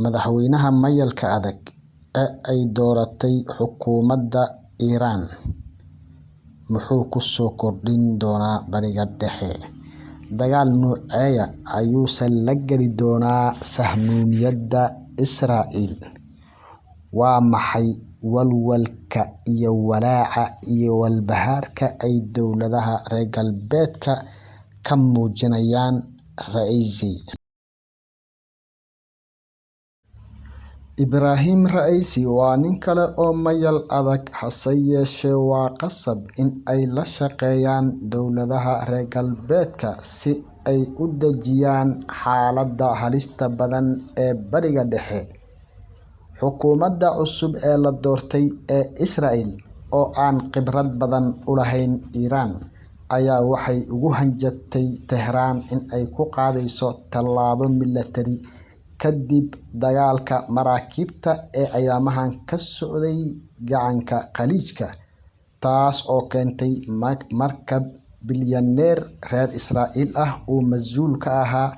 Madaxweynaha mayalka adag ee ay dooratay xukuumadda Iran muxuu ku soo kordhin doonaa Bariga Dhexe? Dagaal noocee ah ayuuse la geli doonaa Sahyuuniyadda Israa'iil? Waa maxay walwalka iyo walaaca iyo walbahaarka ay dowladaha reer galbeedka ka muujinayaan Ra'iisi? Ibraahim Ra'iisi waa nin kale oo mayal adag, hase yeeshee waa qasab in ay la shaqeeyaan dowladaha reer galbeedka si ay u dejiyaan xaaladda halista badan ee Bariga Dhexe. Xukuumadda cusub ee la doortay ee Israa'iil, oo aan khibrad badan u lahayn Iran, ayaa waxay ugu hanjabtay Teheraan in ay ku qaadayso tallaabo milatari kadib dagaalka maraakiibta ee ayaamahan ka socday gacanka Khaliijka, taas oo keentay markab bilyaneer reer Israa'iil ah uu mas'uul ka ahaa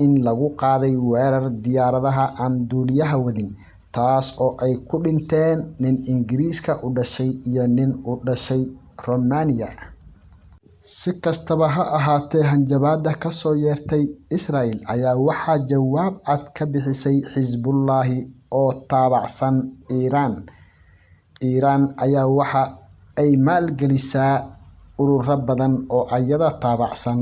in lagu qaaday weerar diyaaradaha aan duuliyaha wadin, taas oo ay ku dhinteen nin Ingiriiska u dhashay iyo nin u dhashay Romania. Si kastaba ha ahaatee, hanjabaadda ka soo yeertay Israa'iil ayaa waxaa jawaab cad ka bixisay Xisbullah oo taabacsan Iran. Iran ayaa waxa ay maalgelisaa ururo badan oo iyada taabacsan.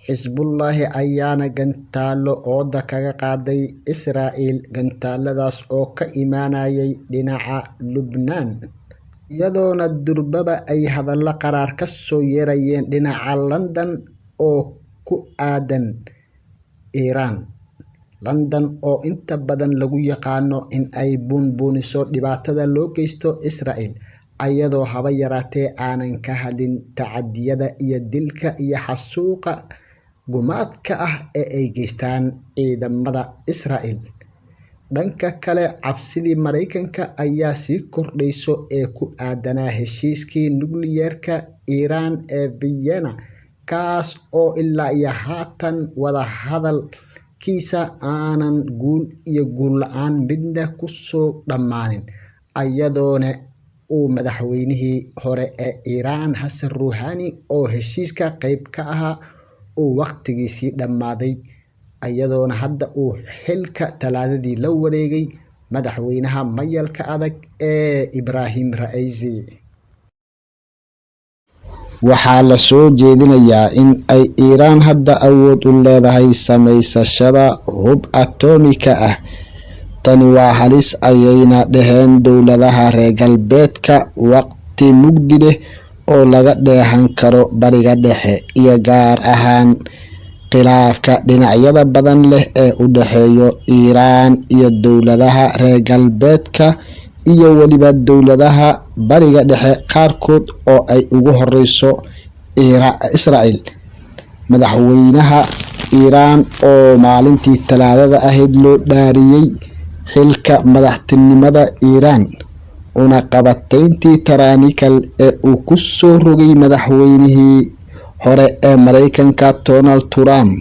Xisbullah ayaana gantaalo ooda kaga qaaday Israa'iil, gantaaladaas oo ka imaanayay dhinaca Lubnaan, iyadoona durbaba ay hadallo qaraar ka soo yeerayeen dhinaca London oo ku aadan Iran. London oo inta badan lagu yaqaano in ay buunbuuniso dhibaatada loo geysto Israa'iil, iyadoo haba yaraatee aanan ka hadlin tacadiyada iyo dilka iyo xasuuqa gumaadka ah ee ay geystaan ciidamada Israa'iil. Dhanka kale, cabsidii Mareykanka ayaa sii kordhayso ee ku aadanaa heshiiskii nukliyeerka Iran ee Vienna, kaas oo ilaa iyo haatan wada hadalkiisa aanan guul iyo guul la'aan midna ku soo dhammaanin, iyadoona uu madaxweynihii hore ee Iran Xasan Rouhani oo heshiiska qayb ka ahaa uu waqtigiisii dhammaaday, iyadoona hadda uu xilka Talaadadii la wareegay madaxweynaha mayalka adag ee Ibraahim Ra'iisi. Waxaa la soo jeedinayaa in ay Iran hadda awood u leedahay samaysashada hub atomika ah. Tani waa halis ayayna dhaheen dowladaha reer galbeedka. Waqti mugdi leh oo laga dheehan karo Bariga Dhexe, iyo gaar ahaan khilaafka dhinacyada badan leh ee u dhexeeya Iran iyo dowladaha reer galbeedka iyo weliba dowladaha Bariga Dhexe qaarkood oo ay ugu horeyso Israa'iil. Madaxweynaha Iran oo maalintii Talaadada ahayd loo dhaariyay xilka madaxtinimada Iran, una qabatayntii tyrannical ee uu ku soo rogay madaxweynihii hore ee Mareykanka Donald Trump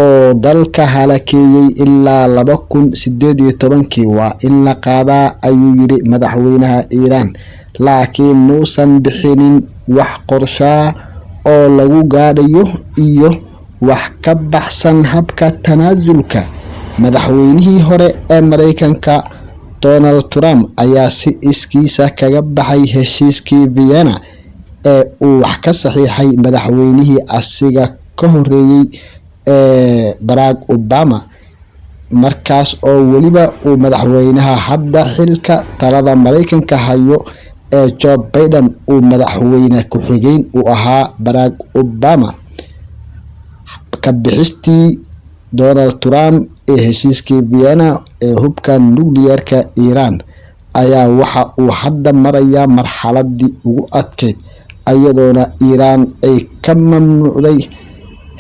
oo dalka halakeeyay ilaa 2018 waa in la qaadaa, ayuu yiri madaxweynaha Iran, laakiin muusan bixinin wax qorshaha oo lagu gaadhayo iyo wax ka baxsan habka tanaasulka. Madaxweynihii hore ee Mareykanka Donald Trump ayaa si iskiisa kaga baxay heshiiskii Vienna ee uu wax ka saxiixay madaxweynihii asiga ka horeeyay ee Barack Obama, markaas oo weliba uu madaxweynaha hadda xilka talada Mareykanka hayo ee Joe Biden uu madaxweyne ku-xigeen u ahaa Barack Obama. Ka bixistii Donald Trump ee heshiiskii Vienna ee hubka nukliyeerka Iran ayaa waxa uu hadda marayaa marxaladii ugu adkeyd, iyadoona Iran ay ka mamnuucday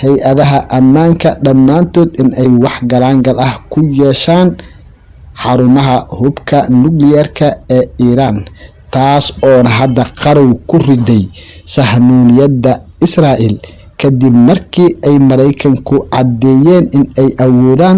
hay-adaha ammaanka dhammaantood in ay wax galaangal ah ku yeeshaan xarumaha hubka nukliyeerka ee Iran, taas oona hadda qarow ku riday Sahyuuniyadda Israa'iil kadib markii ay Mareykanku caddeeyeen in ay awoodaan